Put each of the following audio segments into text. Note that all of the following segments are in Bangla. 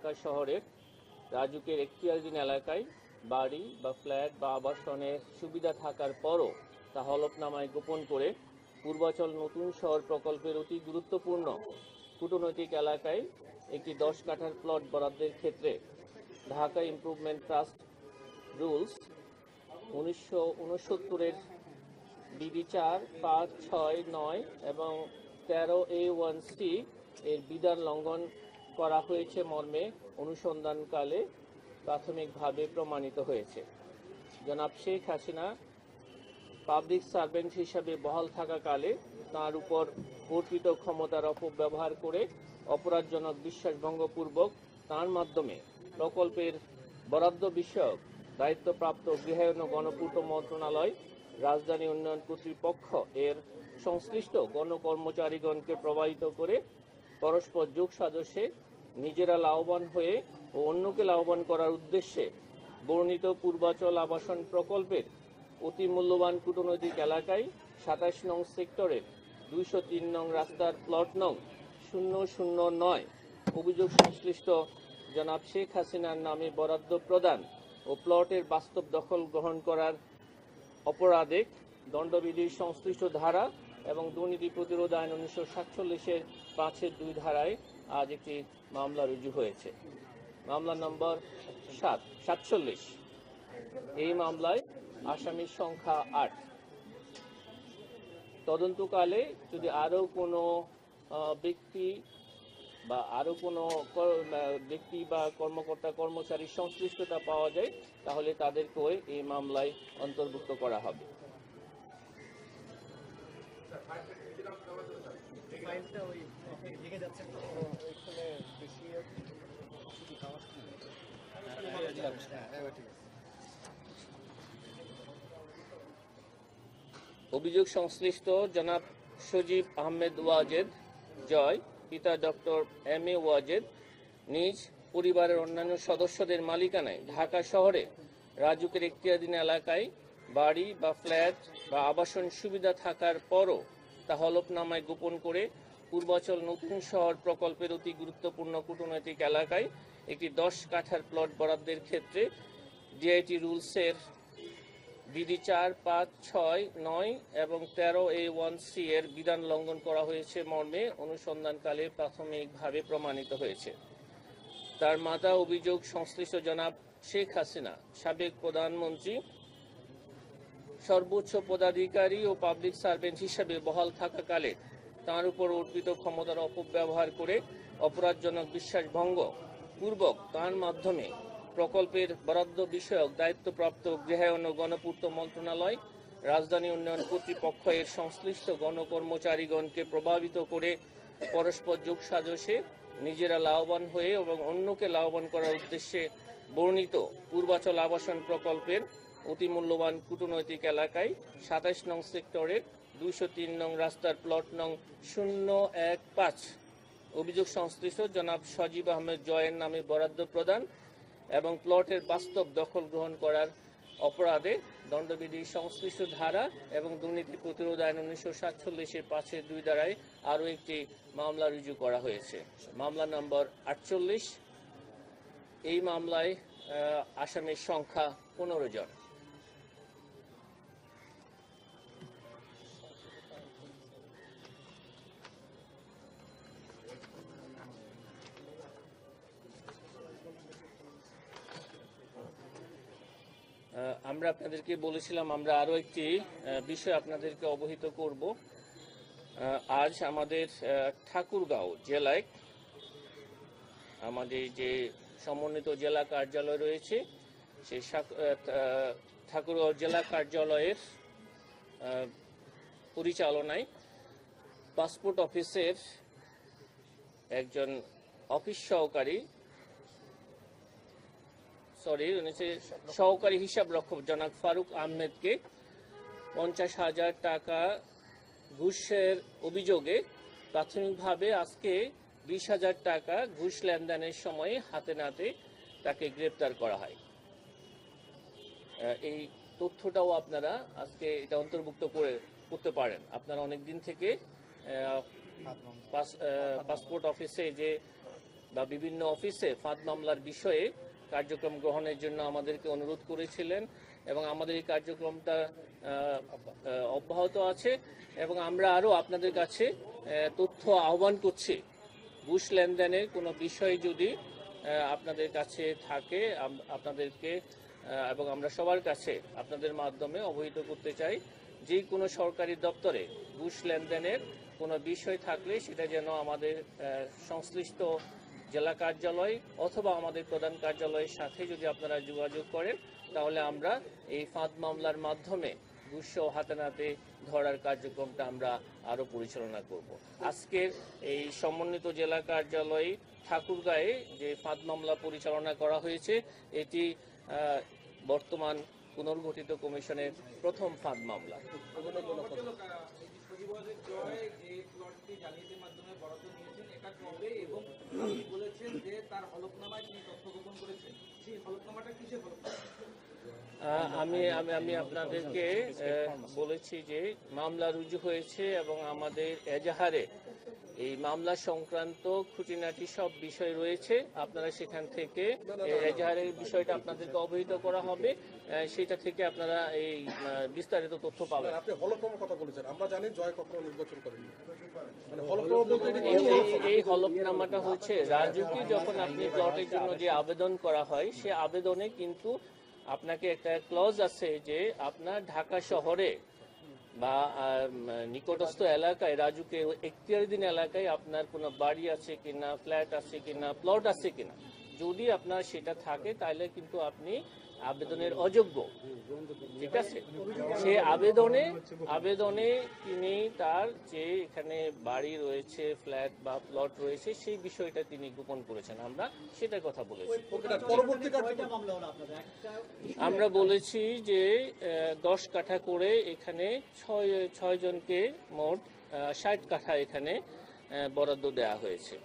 ঢাকা শহরের রাজুকের এখতিয়ারধীন এলাকায় বাড়ি বা ফ্ল্যাট বা আবাসনের সুবিধা থাকার পরও তা হলফনামায় গোপন করে পূর্বাচল নতুন শহর প্রকল্পের অতি গুরুত্বপূর্ণ কূটনৈতিক এলাকায় একটি 10 কাঠার প্লট বরাদ্দের ক্ষেত্রে ঢাকা ইমপ্রুভমেন্ট ট্রাস্ট রুলস 1969-এর বিধি 4, 5, 6, 9 এবং 13A1C এর বিধান লঙ্ঘন করা হয়েছে মর্মে অনুসন্ধানকালে প্রাথমিকভাবে প্রমাণিত হয়েছে। জনাব শেখ হাসিনা পাবলিক সার্ভেন্ট হিসাবে বহাল থাকাকালে তার উপর অর্পিত ক্ষমতার অপব্যবহার করে অপরাধজনক বিশ্বাসভঙ্গপূর্বক তার মাধ্যমে প্রকল্পের বরাদ্দ বিষয়ক দায়িত্বপ্রাপ্ত গৃহায়ন ও গণপূর্ত মন্ত্রণালয়, রাজধানী উন্নয়ন কর্তৃপক্ষ এর সংশ্লিষ্ট গণকর্মচারীগণকে প্রভাবিত করে পরস্পর যোগ সাজশে নিজেরা লাভবান হয়ে ও অন্যকে লাভবান করার উদ্দেশ্যে বর্ণিত পূর্বাচল আবাসন প্রকল্পের অতি মূল্যবান কূটনৈতিক এলাকায় 27 নং সেক্টরের 203 নং রাস্তার প্লট নং 009 অভিযোগ সংশ্লিষ্ট জনাব শেখ হাসিনার নামে বরাদ্দ প্রদান ও প্লটের বাস্তব দখল গ্রহণ করার অপরাধে দণ্ডবিধির সংশ্লিষ্ট ধারা এবং দুর্নীতি প্রতিরোধ আইন 1947-এর 5-2 ধারায় আজ একটি মামলা রুজু হয়েছে। মামলা নম্বর 47। এই মামলায় আসামির সংখ্যা 8। তদন্তকালে যদি আরও কোনো ব্যক্তি বা কর্মকর্তা কর্মচারীর সংশ্লিষ্টতা পাওয়া যায় তাহলে তাদেরকেও এই মামলায় অন্তর্ভুক্ত করা হবে। অভিযোগ সংশ্লিষ্ট জনাব সজীব আহমেদ ওয়াজেদ জয়, পিতা ডক্টর M.A. ওয়াজেদ, নিজ পরিবারের অন্যান্য সদস্যদের মালিকানায় ঢাকা শহরে রাজুকের এখতিয়ারধীন এলাকায় বাড়ি বা ফ্ল্যাট বা আবাসন সুবিধা থাকার পরও তা হলফনামায় গোপন করে পূর্বাচল নতুন শহর প্রকল্পের অতি গুরুত্বপূর্ণ কূটনৈতিক এলাকায় একটি 10 কাঠার প্লট বরাদ্দের ক্ষেত্রে ডিআইটি রুলসের বিধি 4, 5, 6, 9 এবং 13A1C এর বিধান লঙ্ঘন করা হয়েছে মর্মে অনুসন্ধানকালে প্রাথমিকভাবে প্রমাণিত হয়েছে। তার মাতা অভিযোগ সংশ্লিষ্ট জনাব শেখ হাসিনা সাবেক প্রধানমন্ত্রী সর্বোচ্চ পদাধিকারী ও পাবলিক সার্ভেন্ট হিসাবে বহাল থাকাকালে তার উপর অর্পিত ক্ষমতার অপব্যবহার করে অপরাধজনক বিশ্বাসভঙ্গ পূর্বক তার মাধ্যমে প্রকল্পের বরাদ্দ বিষয়ক দায়িত্বপ্রাপ্ত গৃহায়ন ও গণপূর্ত মন্ত্রণালয়, রাজধানী উন্নয়ন কর্তৃপক্ষ এর সংশ্লিষ্ট গণকর্মচারীগণকে প্রভাবিত করে পরস্পর যোগ সাজশে নিজেরা লাভবান হয়ে এবং অন্যকে লাভবান করার উদ্দেশ্যে বর্ণিত পূর্বাচল আবাসন প্রকল্পের অতি মূল্যবান কূটনৈতিক এলাকায় 27 নং সেক্টরের 203 নং রাস্তার প্লট নং 015 অভিযোগ সংশ্লিষ্ট জনাব সজীব আহমেদ জয়ের নামে বরাদ্দ প্রদান এবং প্লটের বাস্তব দখল গ্রহণ করার অপরাধে দণ্ডবিধির সংশ্লিষ্ট ধারা এবং দুর্নীতি প্রতিরোধ আইন 1947-এর 5-2 ধারায় আরও একটি মামলা রুজু করা হয়েছে। মামলা নম্বর 48। এই মামলায় আসামির সংখ্যা 15 জন। আমরা আপনাদেরকে বলেছিলাম আমরা আরও একটি বিষয় আপনাদেরকে অবহিত করব। আজ আমাদের ঠাকুরগাঁও জেলায় আমাদের যে সমন্বিত জেলা কার্যালয় রয়েছে সেই ঠাকুরগাঁও জেলা কার্যালয়ের পরিচালনায় পাসপোর্ট অফিসের একজন অফিস সহকারী হিসাব রক্ষক জনাব ফারুক আহমেদকে 50,000 টাকা ঘুষের অভিযোগে প্রাথমিকভাবে আজকে 20,000 টাকা ঘুষ লেনদেনের সময় হাতে নাতে তাকে গ্রেপ্তার করা হয়। এই তথ্যটাও আপনারা আজকে এটা অন্তর্ভুক্ত করতে পারেন। আপনারা অনেক দিন থেকে পাসপোর্ট অফিসে যে বা বিভিন্ন অফিসে ফাঁদ মামলার বিষয়ে কার্যক্রম গ্রহণের জন্য আমাদেরকে অনুরোধ করেছিলেন এবং আমাদের এই কার্যক্রমটা অব্যাহত আছে এবং আমরা আরও আপনাদের কাছে তথ্য আহ্বান করছি। ঘুষ লেনদেনের কোনো বিষয় যদি আপনাদের কাছে থাকে আপনাদেরকে এবং আমরা সবার কাছে আপনাদের মাধ্যমে অবহিত করতে চাই, যে কোনো সরকারি দপ্তরে ঘুষ লেনদেনের কোনো বিষয় থাকলে সেটা যেন আমাদের সংশ্লিষ্ট জেলা কার্যালয় অথবা আমাদের প্রধান কার্যালয়ের সাথে যদি আপনারা যোগাযোগ করেন তাহলে আমরা এই ফাঁদ মামলার মাধ্যমে ঘুষ হাতে নাতে ধরার কার্যক্রমটা আমরা আরও পরিচালনা করব। আজকের এই সমন্বিত জেলা কার্যালয়ে ঠাকুরগাঁয়ে যে ফাঁদ মামলা পরিচালনা করা হয়েছে এটি বর্তমান পুনর্গঠিত কমিশনের প্রথম ফাঁদ মামলা। আমি আপনাদেরকে বলেছি যে মামলা রুজু হয়েছে এবং আমাদের এজাহারে এই মামলা সংক্রান্ত খুঁটিনাটি সব বিষয় রয়েছে। আপনারা সেখান থেকে এজাহারের বিষয়টা আপনাদেরকে অবহিত করা হবে, সেটা থেকে আপনারা এই বিস্তারিত তথ্য পাবেন। আপনি হলফনামার কথা বলেছেন, আমরা জানি জয় কখনো নির্বাচন করেনি। এই হলফনামাটা হচ্ছে রাজুকে যখন আপনি প্লটের জন্য যে আবেদন করা হয় সে আবেদনে কিন্তু আপনাকে একটা ক্লজ আছে যে আপনার ঢাকা শহরে বা নিকটস্থ এলাকায় রাজুকে এখতিয়ারধীন এলাকায় আপনার কোনো বাড়ি আছে কিনা, ফ্ল্যাট আছে কিনা, প্লট আছে কিনা। যদি আপনার সেটা থাকে তাহলে কিন্তু আপনি আবেদনের অযোগ্য, ঠিক আছে। সে আবেদনে তিনি তার যে এখানে বাড়ি রয়েছে, ফ্ল্যাট বা প্লট রয়েছে সেই বিষয়টা তিনি গোপন করেছেন, আমরা সেটার কথা বলেছি। আমরা বলেছি যে 10 কাঠা করে এখানে 6 জনকে মোট 60 কাঠা এখানে বরাদ্দ দেওয়া হয়েছে।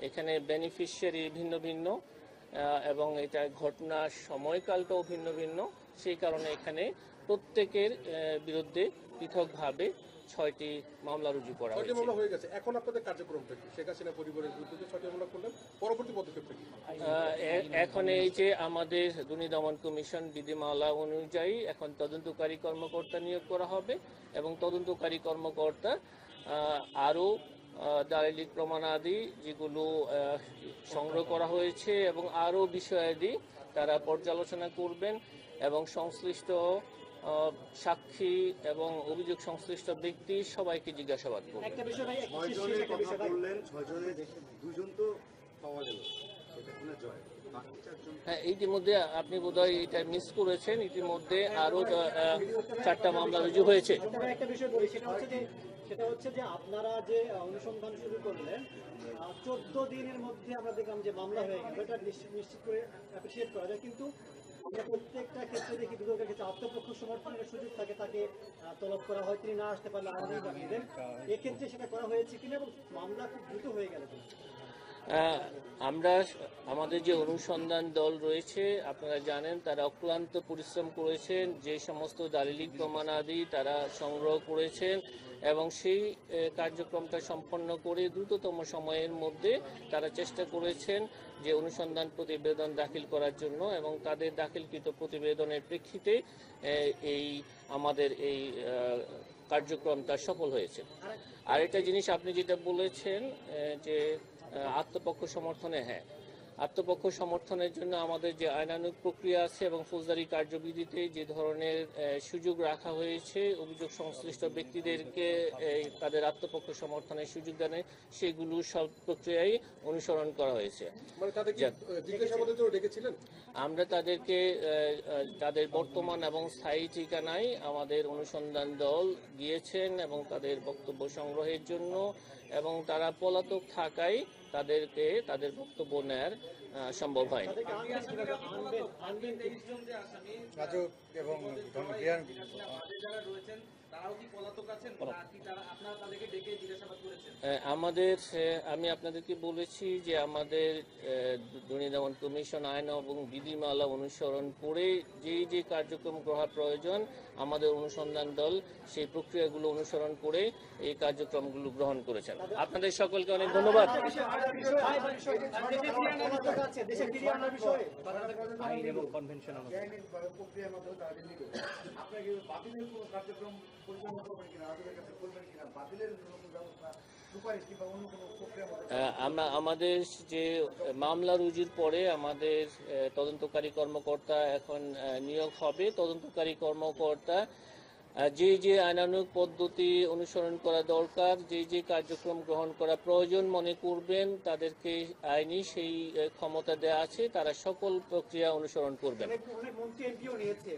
এখানে বেনিফিশিয়ারি ভিন্ন ভিন্ন এবং এটা ঘটনার সময়কালটাও ভিন্ন ভিন্ন, সেই কারণে এখানে প্রত্যেকের বিরুদ্ধে পৃথকভাবে 6টি মামলা রুজু করা হয়েছে। এখন আপনাদের কার্যক্রমটা কি? শেখ হাসিনা পরিবারের বিরুদ্ধে 6টি মামলা করলেন, পরবর্তী পদক্ষেপ কি? এখন এই যে আমাদের দুর্নীতি দমন কমিশন বিধিমালা অনুযায়ী এখন তদন্তকারী কর্মকর্তা নিয়োগ করা হবে এবং তদন্তকারী কর্মকর্তা আরও দালিলিক প্রমাণাদি যেগুলো সংগ্রহ করা হয়েছে এবং আরও বিষয়াদি তারা পর্যালোচনা করবেন এবং সংশ্লিষ্ট সাক্ষী এবং অভিযোগ সংশ্লিষ্ট ব্যক্তি সবাইকে জিজ্ঞাসাবাদ করবেন। হ্যাঁ, ইতিমধ্যে আপনি বোধহয় এটা মিস করেছেন, ইতিমধ্যে আরো 4টা মামলা রুজু হয়েছে। সেটা হচ্ছে যে আপনারা যে অনুসন্ধান শুরু করলেন 14 দিনের মধ্যে আমরা দেখলাম যে মামলা হয়ে গেল, এটা নিশ্চিত করে অ্যাপ্রিসিয়েট করা যায়, কিন্তু আমরা প্রত্যেকটা ক্ষেত্রে দেখি দুদকের ক্ষেত্রে আত্মপক্ষ সমর্থনের সুযোগ থাকে, তাকে তলব করা হয়, তিনি না আসতে পারলে আলাদাই বানিয়ে দেন। এক্ষেত্রে সেটা করা হয়েছে কিনা এবং মামলা খুব দ্রুত হয়ে গেল কিনা? আমরা আমাদের যে অনুসন্ধান দল রয়েছে আপনারা জানেন তারা অক্লান্ত পরিশ্রম করেছেন, যে সমস্ত দালিলিক প্রমাণাদি তারা সংগ্রহ করেছেন এবং সেই কার্যক্রমটা সম্পন্ন করে দ্রুততম সময়ের মধ্যে তারা চেষ্টা করেছেন যে অনুসন্ধান প্রতিবেদন দাখিল করার জন্য এবং তাদের দাখিলকৃত প্রতিবেদনের প্রেক্ষিতে আমাদের এই কার্যক্রমটা সফল হয়েছে। আর একটা জিনিস আপনি যেটা বলেছেন যে আত্মপক্ষ সমর্থনে, হ্যাঁ, আত্মপক্ষ সমর্থনের জন্য আমাদের যে আইনানুগ প্রক্রিয়া আছে এবং ফৌজদারি কার্যবিধিতে যে ধরনের সুযোগ রাখা হয়েছে অভিযোগ সংশ্লিষ্ট ব্যক্তিদেরকে তাদের আত্মপক্ষ সমর্থনের সুযোগ দেয়, সেগুলো সব প্রক্রিয়াই অনুসরণ করা হয়েছে। আমরা তাদেরকে তাদের বর্তমান এবং স্থায়ী ঠিকানায় আমাদের অনুসন্ধান দল গিয়েছেন এবং তাদের বক্তব্য সংগ্রহের জন্য, এবং তারা পলাতক থাকায় তাদেরকে তাদের বক্তব্য নেয়ার সম্ভব হয়নি। তারাও কি পলাতক আছেন নাকি আপনারা তাদেরকে ডেকে জিজ্ঞাসাবাদ করেছেন? আমি আপনাদেরকে বলেছি যে আমাদের দুর্নীতি দমন কমিশন আইন এবং বিধিমালা অনুসরণ করে যে কার্যক্রম গ্রহণ প্রয়োজন আমাদের অনুসন্ধান দল সেই প্রক্রিয়াগুলো অনুসরণ করে এই কার্যক্রমগুলো গ্রহণ করেছেন। আপনাদের সকলকে অনেক ধন্যবাদ। দেশে ফিরিয়ে আনার বিষয়ে আইন এবং কনভেনশন প্রক্রিয়ার মাধ্যমে তারা রেডি করে আপনাকে বাতিলের কোনো কার্যক্রম পরিচালনা করবেন কিনা, আপনাদের কাছে করবেন কিনা, বাতিলের কোনো ব্যবস্থা সুপারিশ কিংবা অন্য কোনো প্রক্রিয়ার মধ্যে আমাদের যে মামলা রুজুর পরে আমাদের তদন্তকারী কর্মকর্তা এখন নিয়োগ হবে। তদন্তকারী কর্মকর্তা যে আইনানুগ পদ্ধতি অনুসরণ করা দরকার, যে কার্যক্রম গ্রহণ করা প্রয়োজন মনে করবেন, তাদেরকে আইনি সেই ক্ষমতা দেওয়া আছে, তারা সকল প্রক্রিয়া অনুসরণ করবেন। অনেক মন্ত্রী এমপিও নিয়েছে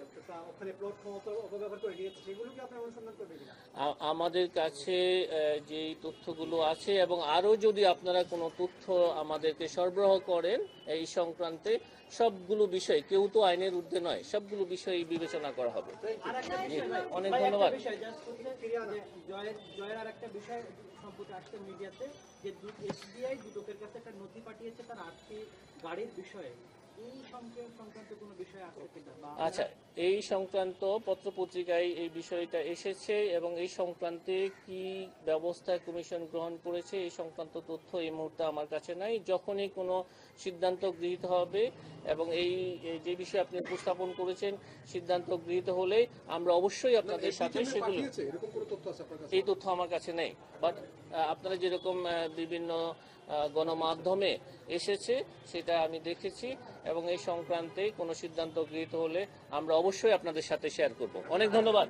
ওখানে প্লট ক্ষমতা অপব্যবহার করে নিয়েছে, সেগুলো কি আপনারা অনুসন্ধান করবেন কিনা? আমাদের কাছে যে তথ্যগুলো আছে এবং আরও যদি আপনারা কোনো তথ্য আমাদেরকে সরবরাহ করেন এই সংক্রান্তে, সবগুলো বিষয়, কেউ তো আইনের ঊর্ধ্বে নয়, সবগুলো বিষয় বিবেচনা করা হবে। অনেক ধন্যবাদ। জয়ের আর একটা বিষয় সম্প্রতি আসছে মিডিয়াতে যে এসবিআই দুদকের কাছে একটা নথি পাঠিয়েছে তার 8টি গাড়ির বিষয়ে। এই সংক্রান্ত কোনো বিষয় আছে কিনা? আচ্ছা, এই সংক্রান্ত পত্রপত্রিকায় এই বিষয়টা এসেছে এবং এই সংক্রান্তে কি ব্যবস্থা কমিশন গ্রহণ করেছে এই সংক্রান্ত তথ্য এই মুহূর্তে আমার কাছে নাই। যখনই কোনো সিদ্ধান্ত গৃহীত হবে এবং এই যে বিষয়ে আপনি উপস্থাপন করেছেন সিদ্ধান্ত গৃহীত হলে আমরা অবশ্যই আপনাদের সাথে সেগুলো, পাঠিয়েছে এরকম কোনো তথ্য আছে আপনার কাছে? এই তথ্য আমার কাছে নেই, বাট আপনারা যেরকম বিভিন্ন গণমাধ্যমে এসেছে সেটা আমি দেখেছি এবং এই সংক্রান্তে কোনো সিদ্ধান্ত গৃহীত হলে আমরা অবশ্যই আপনাদের সাথে শেয়ার করব। অনেক ধন্যবাদ।